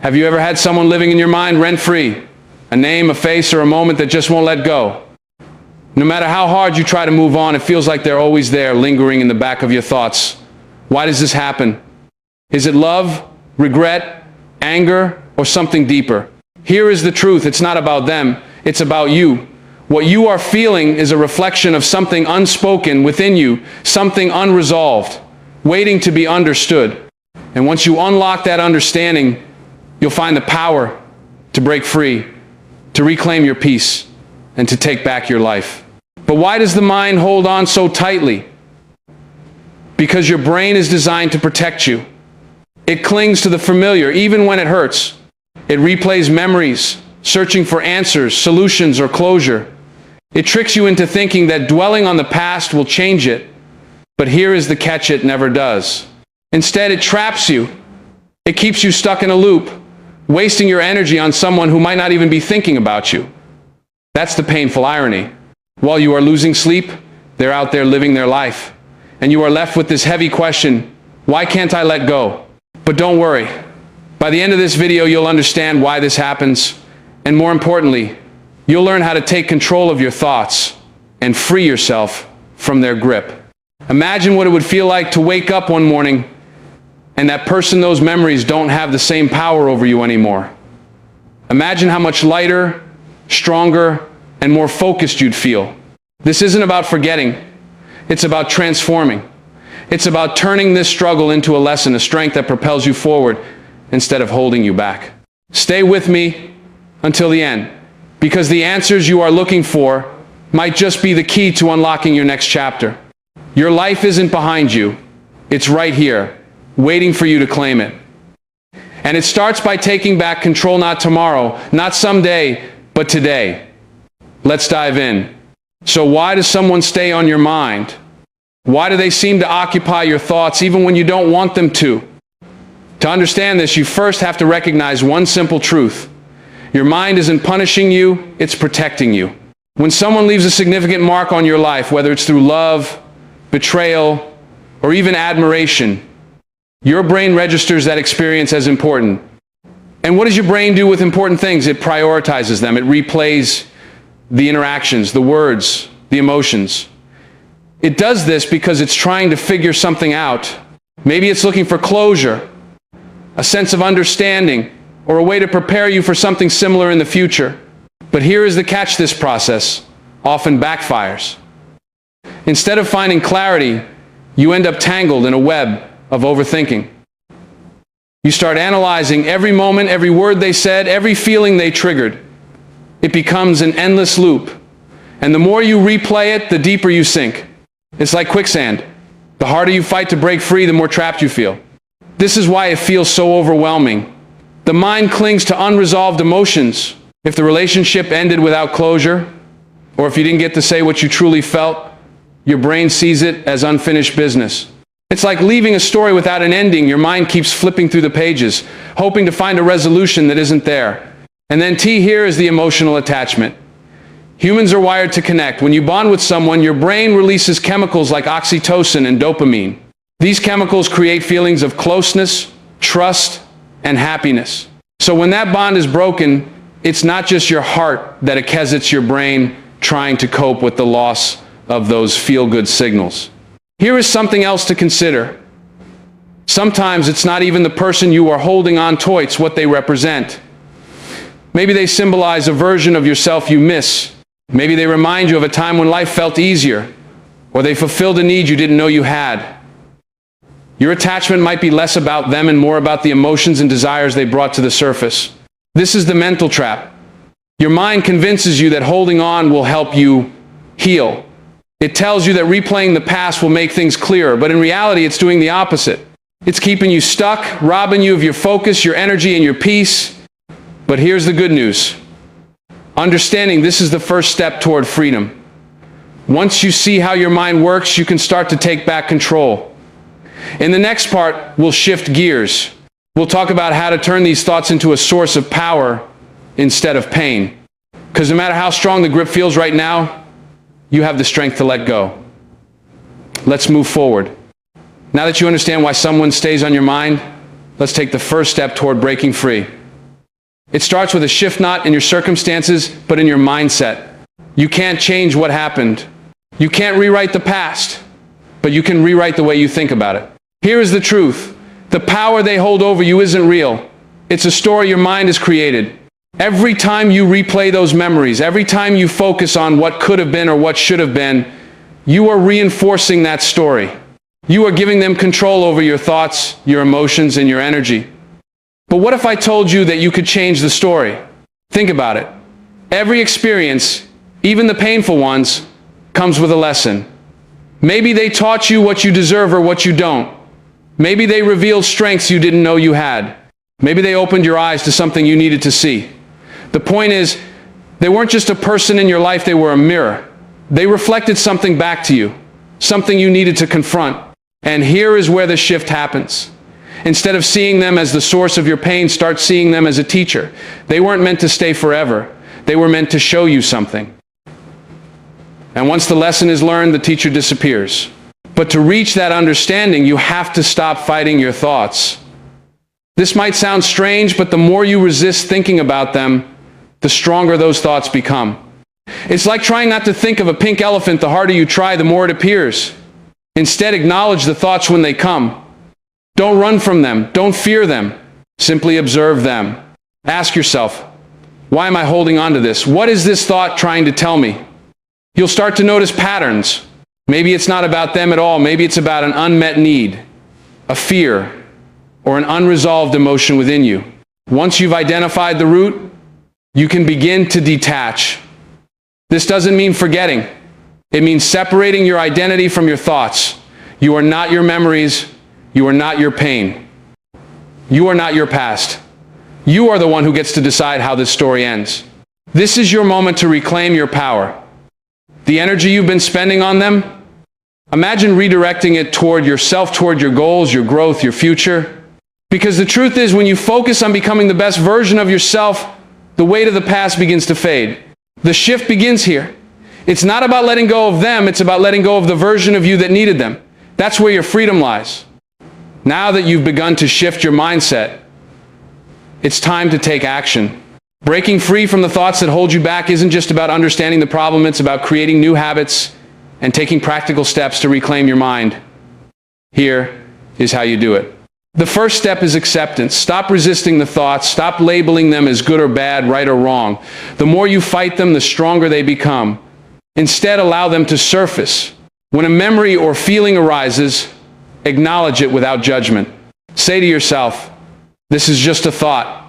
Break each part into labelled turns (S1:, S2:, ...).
S1: Have you ever had someone living in your mind rent-free? A name, a face, or a moment that just won't let go? No matter how hard you try to move on, it feels like they're always there, lingering in the back of your thoughts. Why does this happen? Is it love, regret, anger, or something deeper? Here is the truth. It's not about them. It's about you. What you are feeling is a reflection of something unspoken within you, something unresolved, waiting to be understood. And once you unlock that understanding, you'll find the power to break free, to reclaim your peace, and to take back your life. But why does the mind hold on so tightly? Because your brain is designed to protect you. It clings to the familiar, even when it hurts. It replays memories, searching for answers, solutions, or closure. It tricks you into thinking that dwelling on the past will change it. But here is the catch: it never does. Instead, it traps you. It keeps you stuck in a loop, wasting your energy on someone who might not even be thinking about you. That's the painful irony. While you are losing sleep, they're out there living their life. And you are left with this heavy question: why can't I let go? But don't worry. By the end of this video, you'll understand why this happens. And more importantly, you'll learn how to take control of your thoughts and free yourself from their grip. Imagine what it would feel like to wake up one morning and that person, those memories don't have the same power over you anymore. Imagine how much lighter, stronger, and more focused you'd feel. This isn't about forgetting. It's about transforming. It's about turning this struggle into a lesson, a strength that propels you forward instead of holding you back. Stay with me until the end, because the answers you are looking for might just be the key to unlocking your next chapter. Your life isn't behind you. It's right here, waiting for you to claim it. And it starts by taking back control, not tomorrow, not someday, but today. Let's dive in. So why does someone stay on your mind? Why do they seem to occupy your thoughts even when you don't want them to? To understand this, you first have to recognize one simple truth. Your mind isn't punishing you, it's protecting you. When someone leaves a significant mark on your life, whether it's through love, betrayal, or even admiration, your brain registers that experience as important. And what does your brain do with important things? It prioritizes them. It replays the interactions, the words, the emotions. It does this because it's trying to figure something out. Maybe it's looking for closure, a sense of understanding, or a way to prepare you for something similar in the future. But here is the catch: this process often backfires. Instead of finding clarity, you end up tangled in a web of overthinking. You start analyzing every moment, every word they said, every feeling they triggered. It becomes an endless loop. And the more you replay it, the deeper you sink. It's like quicksand. The harder you fight to break free, the more trapped you feel. This is why it feels so overwhelming. The mind clings to unresolved emotions. If the relationship ended without closure, or if you didn't get to say what you truly felt, your brain sees it as unfinished business. It's like leaving a story without an ending. Your mind keeps flipping through the pages, hoping to find a resolution that isn't there. And then here is the emotional attachment. Humans are wired to connect. When you bond with someone, your brain releases chemicals like oxytocin and dopamine. These chemicals create feelings of closeness, trust, and happiness. So when that bond is broken, it's not just your heart that accuses your brain trying to cope with the loss of those feel-good signals. Here is something else to consider. Sometimes it's not even the person you are holding on to, it's what they represent. Maybe they symbolize a version of yourself you miss. Maybe they remind you of a time when life felt easier, or they fulfilled a need you didn't know you had. Your attachment might be less about them and more about the emotions and desires they brought to the surface. This is the mental trap. Your mind convinces you that holding on will help you heal. It tells you that replaying the past will make things clearer, but in reality, it's doing the opposite. It's keeping you stuck, robbing you of your focus, your energy, and your peace. But here's the good news. Understanding this is the first step toward freedom. Once you see how your mind works, you can start to take back control. In the next part, we'll shift gears. We'll talk about how to turn these thoughts into a source of power instead of pain. Because no matter how strong the grip feels right now, you have the strength to let go. Let's move forward. Now that you understand why someone stays on your mind, let's take the first step toward breaking free. It starts with a shift not in your circumstances, but in your mindset. You can't change what happened. You can't rewrite the past, but you can rewrite the way you think about it. Here is the truth. The power they hold over you isn't real. It's a story your mind has created. Every time you replay those memories, every time you focus on what could have been or what should have been, you are reinforcing that story. You are giving them control over your thoughts, your emotions, and your energy. But what if I told you that you could change the story? Think about it. Every experience, even the painful ones, comes with a lesson. Maybe they taught you what you deserve or what you don't. Maybe they revealed strengths you didn't know you had. Maybe they opened your eyes to something you needed to see. The point is, they weren't just a person in your life, they were a mirror. They reflected something back to you, something you needed to confront. And here is where the shift happens. Instead of seeing them as the source of your pain, start seeing them as a teacher. They weren't meant to stay forever. They were meant to show you something. And once the lesson is learned, the teacher disappears. But to reach that understanding, you have to stop fighting your thoughts. This might sound strange, but the more you resist thinking about them, the stronger those thoughts become. It's like trying not to think of a pink elephant. The harder you try, the more it appears. Instead, acknowledge the thoughts when they come. Don't run from them. Don't fear them. Simply observe them. Ask yourself, why am I holding on to this? What is this thought trying to tell me? You'll start to notice patterns. Maybe it's not about them at all. Maybe it's about an unmet need, a fear, or an unresolved emotion within you. Once you've identified the root, you can begin to detach. This doesn't mean forgetting. It means separating your identity from your thoughts. You are not your memories. You are not your pain. You are not your past. You are the one who gets to decide how this story ends. This is your moment to reclaim your power. The energy you've been spending on them, imagine redirecting it toward yourself, toward your goals, your growth, your future. Because the truth is, when you focus on becoming the best version of yourself, the weight of the past begins to fade. The shift begins here. It's not about letting go of them, it's about letting go of the version of you that needed them. That's where your freedom lies. Now that you've begun to shift your mindset, it's time to take action. Breaking free from the thoughts that hold you back isn't just about understanding the problem, it's about creating new habits and taking practical steps to reclaim your mind. Here is how you do it. The first step is acceptance. Stop resisting the thoughts. Stop labeling them as good or bad, right or wrong. The more you fight them, the stronger they become. Instead, allow them to surface. When a memory or feeling arises, acknowledge it without judgment. Say to yourself, this is just a thought.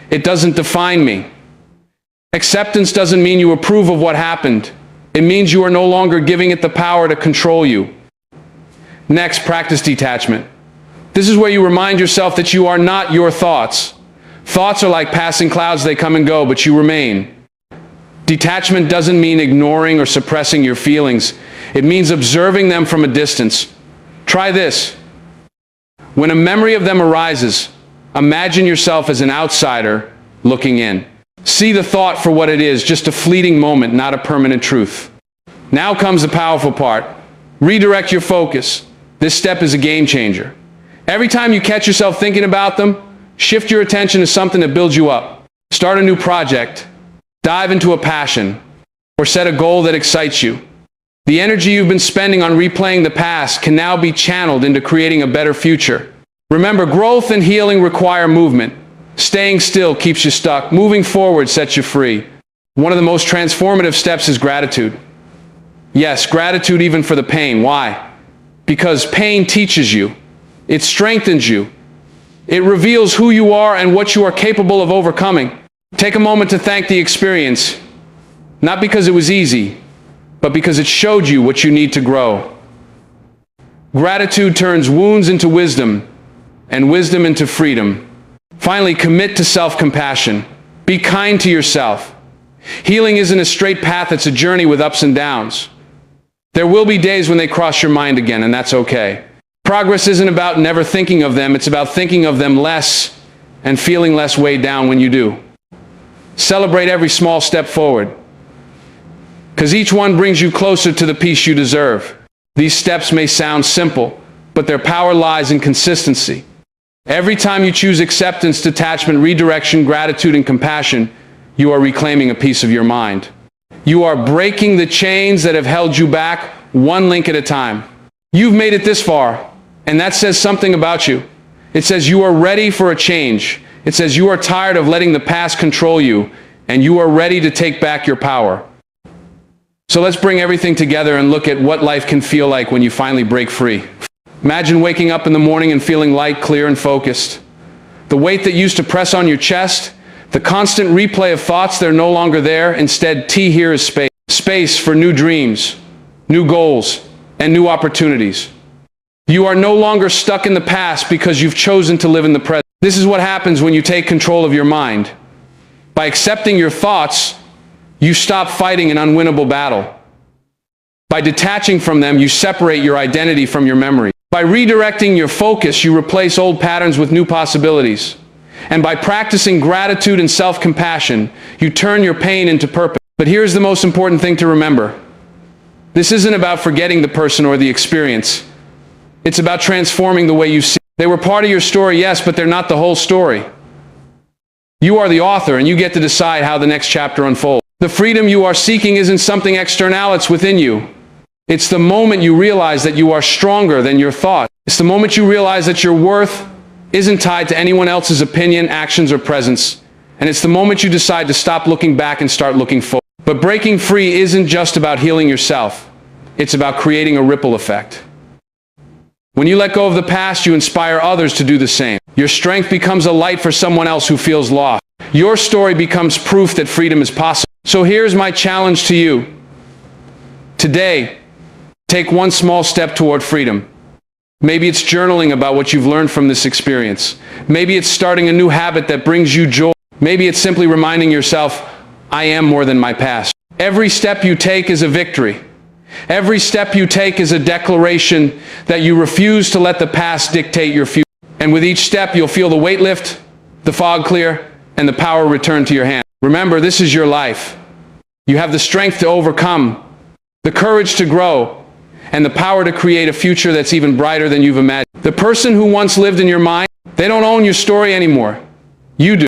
S1: It doesn't define me. Acceptance doesn't mean you approve of what happened. It means you are no longer giving it the power to control you. Next, practice detachment. This is where you remind yourself that you are not your thoughts. Thoughts are like passing clouds, they come and go, but you remain. Detachment doesn't mean ignoring or suppressing your feelings. It means observing them from a distance. Try this. When a memory of them arises, imagine yourself as an outsider looking in. See the thought for what it is, just a fleeting moment, not a permanent truth. Now comes the powerful part. Redirect your focus. This step is a game changer. Every time you catch yourself thinking about them, shift your attention to something that builds you up. Start a new project, dive into a passion, or set a goal that excites you. The energy you've been spending on replaying the past can now be channeled into creating a better future. Remember, growth and healing require movement. Staying still keeps you stuck. Moving forward sets you free. One of the most transformative steps is gratitude. Yes, gratitude even for the pain. Why? Because pain teaches you. It strengthens you. It reveals who you are and what you are capable of overcoming. Take a moment to thank the experience, not because it was easy, but because it showed you what you need to grow. Gratitude turns wounds into wisdom, and wisdom into freedom. Finally, commit to self-compassion. Be kind to yourself. Healing isn't a straight path, it's a journey with ups and downs. There will be days when they cross your mind again, and that's okay. Progress isn't about never thinking of them, it's about thinking of them less and feeling less weighed down when you do. Celebrate every small step forward, because each one brings you closer to the peace you deserve. These steps may sound simple, but their power lies in consistency. Every time you choose acceptance, detachment, redirection, gratitude, and compassion, you are reclaiming a piece of your mind. You are breaking the chains that have held you back, one link at a time. You've made it this far, and that says something about you. It says you are ready for a change. It says you are tired of letting the past control you, and you are ready to take back your power. So let's bring everything together and look at what life can feel like when you finally break free. Imagine waking up in the morning and feeling light, clear, and focused. The weight that used to press on your chest, the constant replay of thoughts, they're no longer there. Instead, here is space. Space for new dreams, new goals, and new opportunities. You are no longer stuck in the past because you've chosen to live in the present. This is what happens when you take control of your mind. By accepting your thoughts, you stop fighting an unwinnable battle. By detaching from them, you separate your identity from your memory. By redirecting your focus, you replace old patterns with new possibilities. And by practicing gratitude and self-compassion, you turn your pain into purpose. But here's the most important thing to remember. This isn't about forgetting the person or the experience. It's about transforming the way you see. They were part of your story, yes, but they're not the whole story. You are the author, and you get to decide how the next chapter unfolds. The freedom you are seeking isn't something external, it's within you. It's the moment you realize that you are stronger than your thought. It's the moment you realize that your worth isn't tied to anyone else's opinion, actions, or presence. And it's the moment you decide to stop looking back and start looking forward. But breaking free isn't just about healing yourself. It's about creating a ripple effect. When you let go of the past, you inspire others to do the same. Your strength becomes a light for someone else who feels lost. Your story becomes proof that freedom is possible. So here's my challenge to you. Today, take one small step toward freedom. Maybe it's journaling about what you've learned from this experience. Maybe it's starting a new habit that brings you joy. Maybe it's simply reminding yourself, I am more than my past. Every step you take is a victory. Every step you take is a declaration that you refuse to let the past dictate your future. And with each step, you'll feel the weight lift, the fog clear, and the power return to your hand. Remember, this is your life. You have the strength to overcome, the courage to grow, and the power to create a future that's even brighter than you've imagined. The person who once lived in your mind, they don't own your story anymore. You do.